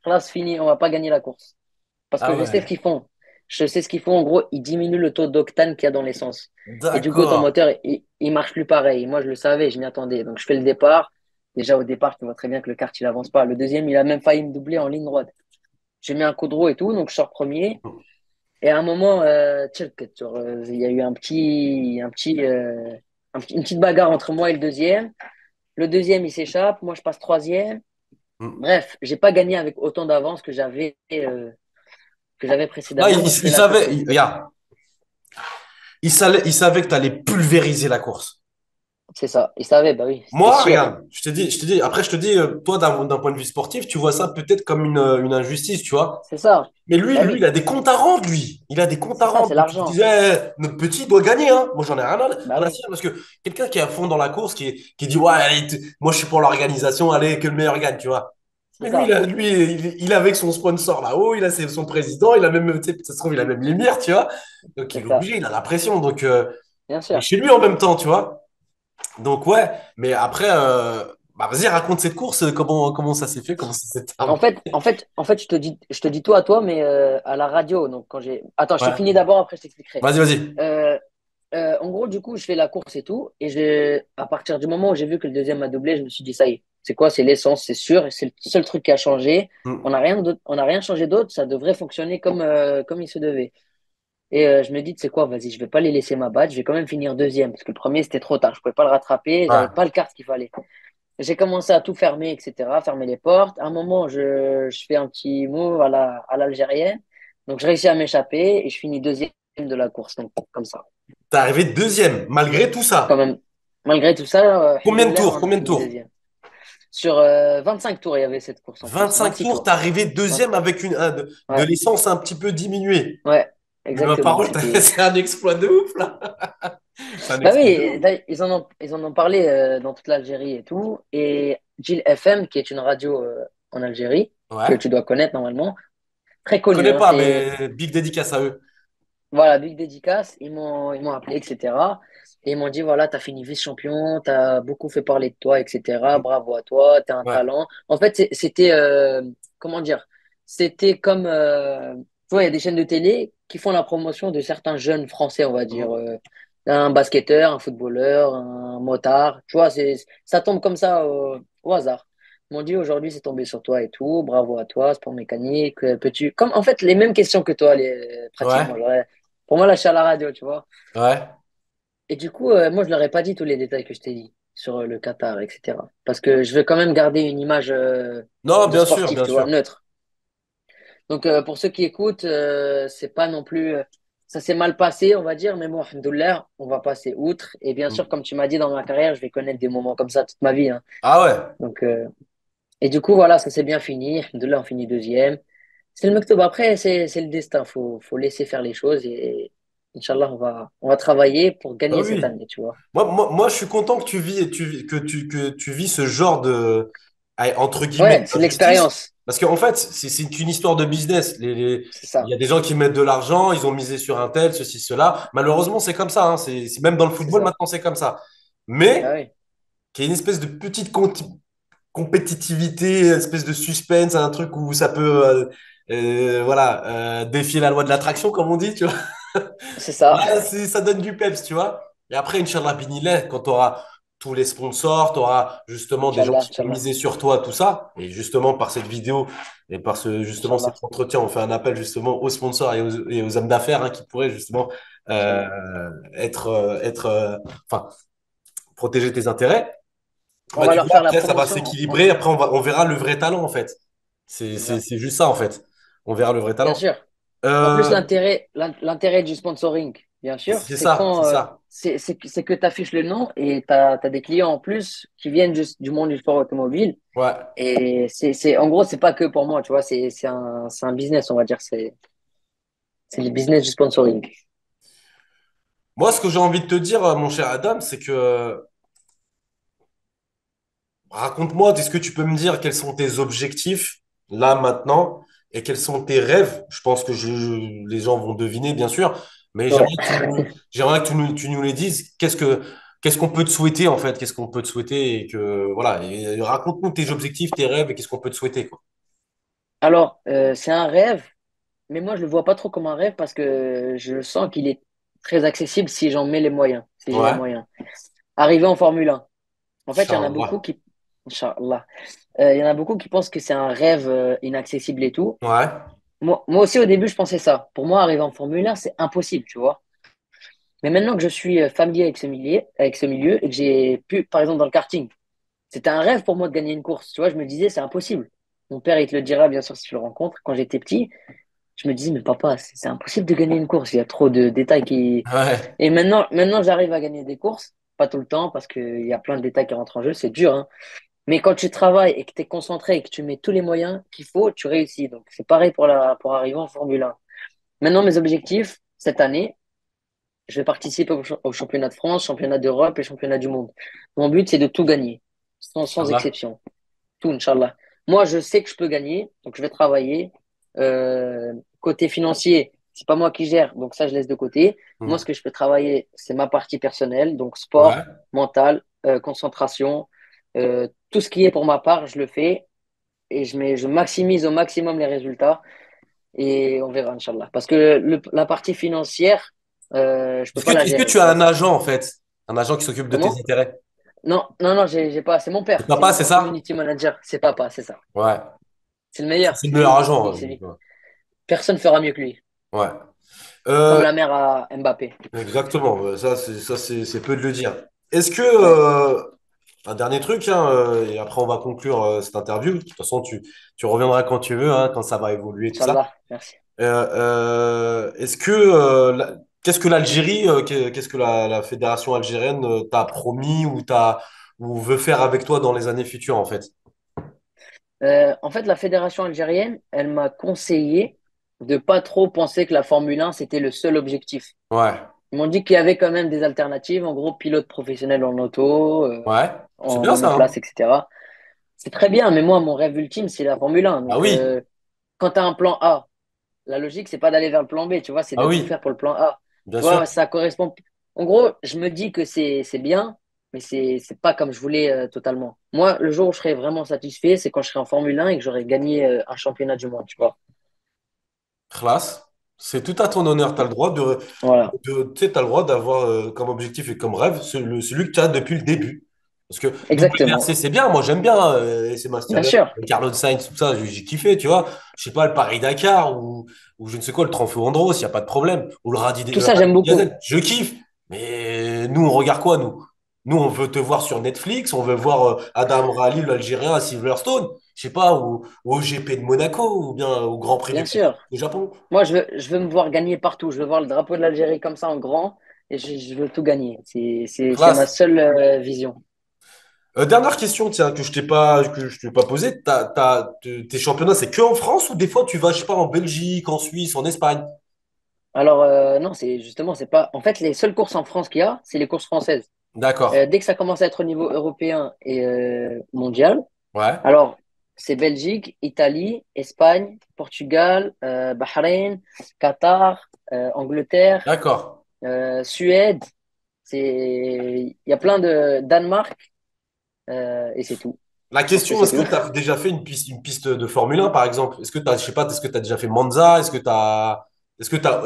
Là, c'est fini, on va pas gagner la course. Parce Ah que je sais ce ouais. qu'ils font. Je sais ce qu'ils font. En gros, ils diminuent le taux d'octane qu'il y a dans l'essence. Et du coup, ton D'accord. moteur, il marche plus pareil. Moi, je le savais, je m'y attendais. Donc, je fais le départ. Déjà, au départ, tu vois très bien que le kart, il avance pas. Le deuxième, il a même failli me doubler en ligne droite. J'ai mis un coup de roue et tout, donc je sors premier. Et à un moment, genre, il y a eu une petite bagarre entre moi et le deuxième. Le deuxième, il s'échappe. Moi, je passe troisième. Bref, j'ai pas gagné avec autant d'avance que j'avais Non, précédemment. Donc, je il fais la course savait, et tout. regarde, il savait que tu allais pulvériser la course. C'est ça. Il savait, bah oui, c'était Moi, sûr. regarde, après, je te dis, toi, d'un point de vue sportif, tu vois ça peut-être comme une injustice, tu vois. C'est ça. Mais Bah lui, il oui, a des comptes à rendre, lui. Il a des comptes à c'est ça, rendre. c'est Donc, il l'argent. disait, notre petit doit gagner, hein. Moi, j'en ai Bah rien à oui, cirer parce que quelqu'un qui est à fond dans la course, qui dit, ouais, allez, moi, je suis pour l'organisation, allez, que le meilleur gagne, tu vois. c'est Mais lui, ça. il est avec son sponsor là-haut, il a son président, il a même, tu sais, ça se trouve, il a même l'émir, tu vois. Donc, il C'est est ça. obligé, il a la pression. Donc, Bien et sûr. chez lui en même temps, tu vois. Donc, ouais, mais après, bah, vas-y, raconte cette course, comment ça s'est fait, comment ça s'est terminé. En fait, je te dis tout à toi, mais à la radio. Donc, quand j'ai. Attends, je te Ouais, finis d'abord, après, je t'expliquerai. vas-y. Euh, en gros, du coup, je fais la course et tout. Et à partir du moment où j'ai vu que le deuxième m'a doublé, je me suis dit, ça y est, c'est quoi? C'est l'essence, c'est sûr. Et c'est le seul truc qui a changé. On Hmm. n'a rien d'autre, on n'a rien changé d'autre. Ça devrait fonctionner comme il se devait. Et je me dis, tu sais quoi, vas-y, je vais pas les laisser m'abattre. Je vais quand même finir deuxième. Parce que le premier, c'était trop tard. Je pouvais pas le rattraper. Ouais. J'avais pas le kart qu'il fallait. j'ai commencé à tout fermer, etc., fermer les portes. À un moment, je fais un petit move à l'algérienne. Donc, je réussis à m'échapper et je finis deuxième de la course. Donc, comme ça. T'es arrivé deuxième, malgré tout Quand ça. même, malgré tout ça, Combien de alhamdoulilah, tours? on a Combien de fini tours? deuxième. Sur 25 tours, il y avait cette course en plus. 25 26 tours, t'es tours. arrivé Ouais, deuxième avec de ouais, l'essence un petit peu diminuée. ouais, Mais ma exactement. parole, C'était. c'est un exploit de ouf, là. C'est un Bah exploit de oui, ouf. ils en ont parlé dans toute l'Algérie et tout. Et Jil FM, qui est une radio en Algérie, que Ouais. tu dois connaître normalement, très Je connue. connais Hein, pas, c'est mais big dédicace à eux. voilà, big dédicace. Ils m'ont appelé, etc. Et ils m'ont dit voilà, t'as fini vice-champion, t'as beaucoup fait parler de toi, etc. Bravo à toi, t'as un Ouais. talent. En fait, c'était comment dire? C'était comme tu vois, il y a des chaînes de télé qui font la promotion de certains jeunes Français, on va dire. Un basketteur, un footballeur, un motard. Tu vois, ça tombe comme ça au hasard. Ils m'ont dit aujourd'hui c'est tombé sur toi et tout, bravo à toi, sport mécanique, peux-tu comme en fait les mêmes questions que toi pratiquement. Ouais. J'aurais pour moi là je suis à la radio, tu vois. Ouais. Et du coup moi je leur ai pas dit tous les détails que je t'ai dit sur le Qatar, etc. Parce que je veux quand même garder une image Non, de bien sûr, sportif, bien tu vois, sûr. neutre. Donc pour ceux qui écoutent, c'est pas non plus ça s'est mal passé, on va dire, mais bon, alhamdoulilah, on va passer outre. Et bien sûr, comme tu m'as dit dans ma carrière, je vais connaître des moments comme ça toute ma vie. Hein. Ah ouais. Donc et du coup, voilà, ça s'est bien fini. Alhamdoulilah, on finit deuxième. C'est le mektoub. Après, c'est le destin. Faut laisser faire les choses et Inch'Allah, on va travailler pour Ah gagner cette oui. année, tu vois. Moi, je suis content que que tu vis ce genre de, allez, entre guillemets, Ouais, c'est de d'injustice. l'expérience. Parce qu'en fait, c'est une histoire de business. C'est Il ça. y a des gens qui mettent de l'argent, ils ont misé sur un tel, ceci, cela. Malheureusement, c'est comme ça. Hein. Même dans le C'est football, ça. maintenant, c'est comme ça. Ah Mais oui. qu'il y ait une espèce de petite compétitivité, une espèce de suspense, un truc où ça peut voilà, défier la loi de l'attraction, comme on dit, tu vois. C'est ça. Là, ça donne du peps, tu vois. Et après, Inch'Allah Binillah, quand tu auras tous les sponsors, tu auras justement des gens Inch'Allah, qui vont Inch'Allah, miser sur toi, tout ça. Et justement, par cette vidéo et par justement cet Inch'Allah, entretien, on fait un appel justement aux sponsors et aux hommes d'affaires hein, qui pourraient justement euh, Inch'Allah. enfin, protéger tes intérêts. On Bah, va tu leur vois, faire la après, ça va promotion. s'équilibrer. Après, on verra le vrai talent, en fait. C'est ça. C'est juste ça, en fait. On verra le vrai Bien talent. sûr. En plus, Euh, l'intérêt du sponsoring, bien sûr, c'est c'est ça, c'est quand ça. c'est que tu affiches le nom et tu as, des clients en plus qui viennent juste du monde du sport automobile. Ouais. Et en gros, c'est pas que pour moi, tu vois, c'est un business, on va dire. C'est le business du sponsoring. Moi, ce que j'ai envie de te dire, mon cher Adam, c'est que raconte-moi, est-ce que tu peux me dire quels sont tes objectifs là maintenant et quels sont tes rêves? Je pense que les gens vont deviner, bien sûr, mais Ouais. j'aimerais que tu nous les dises. Qu'est-ce qu'on peut te souhaiter en fait? Qu'est-ce qu'on peut te souhaiter et que voilà, et raconte-nous tes objectifs, tes rêves et qu'est-ce qu'on peut te souhaiter quoi. Alors, c'est un rêve, mais moi, je le vois pas trop comme un rêve parce que je sens qu'il est très accessible si j'en mets les moyens, si j'ai les Ouais, moyens. Arriver en Formule 1. En fait, il y en a beaucoup Inch'Allah. qui, Inch'Allah. Il y en a beaucoup qui pensent que c'est un rêve inaccessible et tout. Ouais, Moi aussi, au début, je pensais ça. Pour moi, arriver en Formule 1, c'est impossible, tu vois. Mais maintenant que je suis familier avec ce milieu et que j'ai pu, par exemple, dans le karting, c'était un rêve pour moi de gagner une course. Tu vois, je me disais, c'est impossible. Mon père, il te le dira, bien sûr, si tu le rencontres. Quand j'étais petit, je me disais, mais papa, c'est impossible de gagner une course. Il y a trop de détails qui. ouais. Et maintenant j'arrive à gagner des courses. Pas tout le temps, parce qu'il y a plein de détails qui rentrent en jeu. C'est dur, hein. Mais quand tu travailles et que tu es concentré et que tu mets tous les moyens qu'il faut, tu réussis. Donc, c'est pareil pour arriver en Formule 1. Maintenant, mes objectifs, cette année, je vais participer au championnat de France, championnat d'Europe et championnat du monde. Mon but, c'est de tout gagner, sans Inch'Allah. exception. Tout, Inch'Allah. Moi, je sais que je peux gagner, donc je vais travailler. Côté financier, c'est pas moi qui gère, donc ça, je laisse de côté. Moi, ce Hmm. que je peux travailler, c'est ma partie personnelle, donc Ouais. sport, mental, concentration. Tout ce qui est pour ma part, je le fais et je maximise au maximum les résultats et on verra, Inch'Allah. Parce que la partie financière, je peux pas la Est-ce que gérer, tu tu as vois. un agent en fait? Un agent qui s'occupe de tes Comment? intérêts? Non, j'ai pas. C'est mon C'est père, c'est papa, c'est mon ça? community manager. C'est papa, c'est ça. Ouais. C'est le meilleur, C'est le meilleur agent. c'est lui. Personne fera mieux que lui. Ouais. Comme Euh, la mère à Mbappé. exactement. Ça, c'est peu de le dire. Est-ce que, Ouais. Un dernier truc, hein, et après on va conclure cette interview. De toute façon, tu reviendras quand tu veux, hein, quand ça va évoluer, tout ça. Inch'Allah, merci. Qu'est-ce que l'Algérie, qu'est-ce que la fédération algérienne t'a promis ou veut faire avec toi dans les années futures, en fait? En fait, la fédération algérienne, elle m'a conseillé de pas trop penser que la Formule 1, c'était le seul objectif. Ouais, Ils m'ont dit qu'il y avait quand même des alternatives, en gros, pilote professionnel en auto, ouais, c'est en bien ça, hein? monoplace, etc. C'est très bien, mais moi, mon rêve ultime, c'est la Formule 1. Ah Donc, oui, quand tu as un plan A, la logique, c'est pas d'aller vers le plan B, tu vois, c'est ah de tout oui, faire pour le plan A. bien Tu sûr. vois, ça correspond. En gros, je me dis que c'est bien, mais c'est pas comme je voulais totalement. Moi, le jour où je serai vraiment satisfait, c'est quand je serai en Formule 1 et que j'aurai gagné un championnat du monde, tu vois. Classe. C'est tout à ton honneur. Tu as le droit Voilà, tu sais, t'as le droit d'avoir comme objectif et comme rêve celui que tu as depuis le début. Parce que WRC, exactement. c'est bien. Moi, j'aime bien et Sébastien Bien Vettel, sûr. Carlos Sainz, tout ça. J'ai kiffé, tu vois. Je sais pas, le Paris-Dakar ou je ne sais quoi, le Tremfou-Andros, il n'y a pas de problème. Ou Tout le ça, Rallye j'aime beaucoup. Gazelle. Je kiffe. Mais nous, on regarde quoi, nous? Nous, on veut te voir sur Netflix. On veut voir Adam Rally, l'Algérien, à Silverstone. Je sais pas, ou au GP de Monaco, ou bien au Grand Prix Bien sûr. du Japon. Moi, je veux me voir gagner partout. Je veux voir le drapeau de l'Algérie comme ça en grand et je veux tout gagner. C'est ma Classe. seule vision. Dernière question, tiens, que je t'ai pas posée. Tes championnats, c'est que en France ou des fois tu vas, je sais pas, en Belgique, en Suisse, en Espagne? Alors, non, c'est justement, c'est pas. En fait, les seules courses en France qu'il y a, c'est les courses françaises. D'accord. Dès que ça commence à être au niveau européen et mondial, Ouais. alors c'est Belgique, Italie, Espagne, Portugal, Bahreïn, Qatar, Angleterre, D'accord. Suède. Il y a plein de Danemark et c'est tout. La Je pense que question, c'est est-ce que tout. tu as déjà fait une piste de Formule 1, par exemple? Je sais pas, est-ce que tu as déjà fait Monza? T'as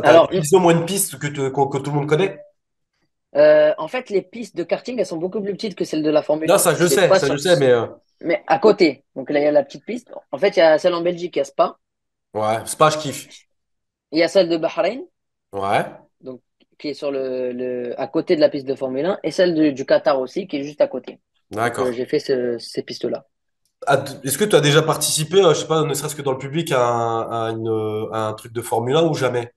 Alors, utilisé au moins une piste que tout le monde connaît? en fait, les pistes de karting, elles sont beaucoup plus petites que celles de la Formule Non, 1. C'est pas ça je sur, sais, mais à côté. Donc là, il y a la petite piste. En fait, il y a celle en Belgique, il y a Spa. ouais, c'est pas, je kiffe. Il y a celle de Bahreïn, Ouais, donc qui est sur à côté de la piste de Formule 1, et celle du Qatar aussi, qui est juste à côté. Donc d'accord. j'ai fait ces pistes-là. Est-ce que tu as déjà participé, je sais pas, ne serait-ce que dans le public, à un truc de Formule 1 ou jamais?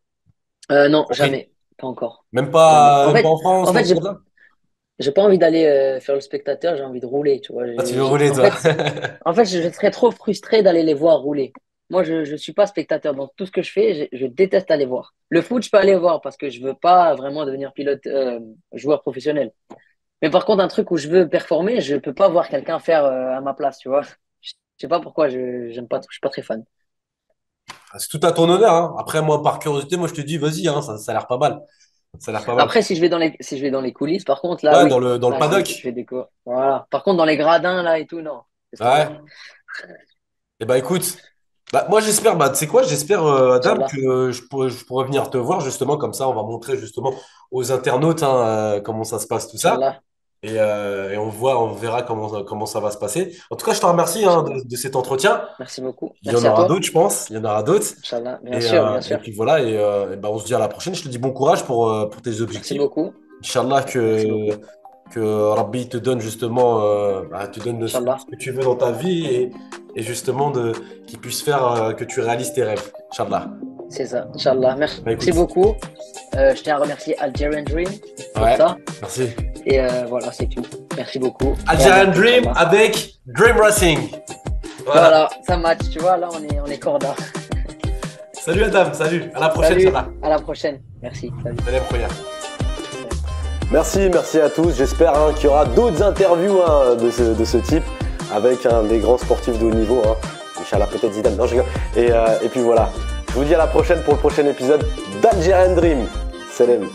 Non, Compris. jamais, pas encore, jamais. Même pas en France En ou un fait, truc comme ça? j'ai pas envie d'aller faire le spectateur, j'ai envie de rouler, tu vois. Ah, tu veux rouler, toi? En fait, je serais trop frustré d'aller les voir rouler. Moi, je suis pas spectateur. Dans tout ce que je fais, je déteste aller voir. Le foot, je peux aller voir parce que je veux pas vraiment devenir pilote, joueur professionnel. Mais par contre, un truc où je veux performer, je peux pas voir quelqu'un faire à ma place, tu vois. Je sais pas pourquoi, j'aime pas, je suis pas très fan. C'est tout à ton honneur, hein. Après, moi, par curiosité, moi, je te dis, vas-y, hein, ça a l'air pas mal. Ça a l'air pas mal. Après, si je vais dans les coulisses, par contre, là, Ouais, oui. dans le Là, je paddock. fais des cours. Voilà. Par contre, dans les gradins, là et tout, non. Laisse tomber. Ouais. Et bah, écoute, moi, j'espère, tu sais quoi, j'espère, Adam, Inch'Allah. que je pourrais venir te voir, justement, comme ça, on va montrer, justement, aux internautes, hein, comment ça se passe, tout ça. Inch'Allah. Et on verra comment ça va se passer. En tout cas, je te remercie, hein, Inch'Allah. de cet entretien. Merci beaucoup. Il y en Merci à aura toi. d'autres, je pense. Il y en aura d'autres. Inch'Allah. Bien sûr, bien Et sûr. puis voilà, et ben, on se dit à la prochaine. Je te dis bon courage pour tes Merci objectifs. beaucoup. Inch'Allah Merci beaucoup. que Rabbi te donne justement, te donne ce Inch'Allah. que tu veux dans ta vie et justement qu'il puisse faire que tu réalises tes rêves. Inch'Allah. C'est ça. Inch'Allah. Bah Merci écoute, beaucoup. Je tiens à remercier Algerian Dream pour ouais, ça. merci. Et voilà, c'est tout. Merci beaucoup. Et à Algerian bientôt, Dream Inch'Allah. avec Dream Racing. Voilà. Voilà, ça match. Tu vois, là, on est corda. Salut Adam, salut. À la prochaine, Salut. Inch'Allah. À la prochaine. Merci. Salut. Salut, première. Merci à tous. J'espère qu'il y aura d'autres interviews de ce type avec des grands sportifs de haut niveau. Inch'Allah, peut-être Zidane. Non, je rigole. Et puis voilà. Je vous dis à la prochaine pour le prochain épisode d'Algerian Dream. Salam.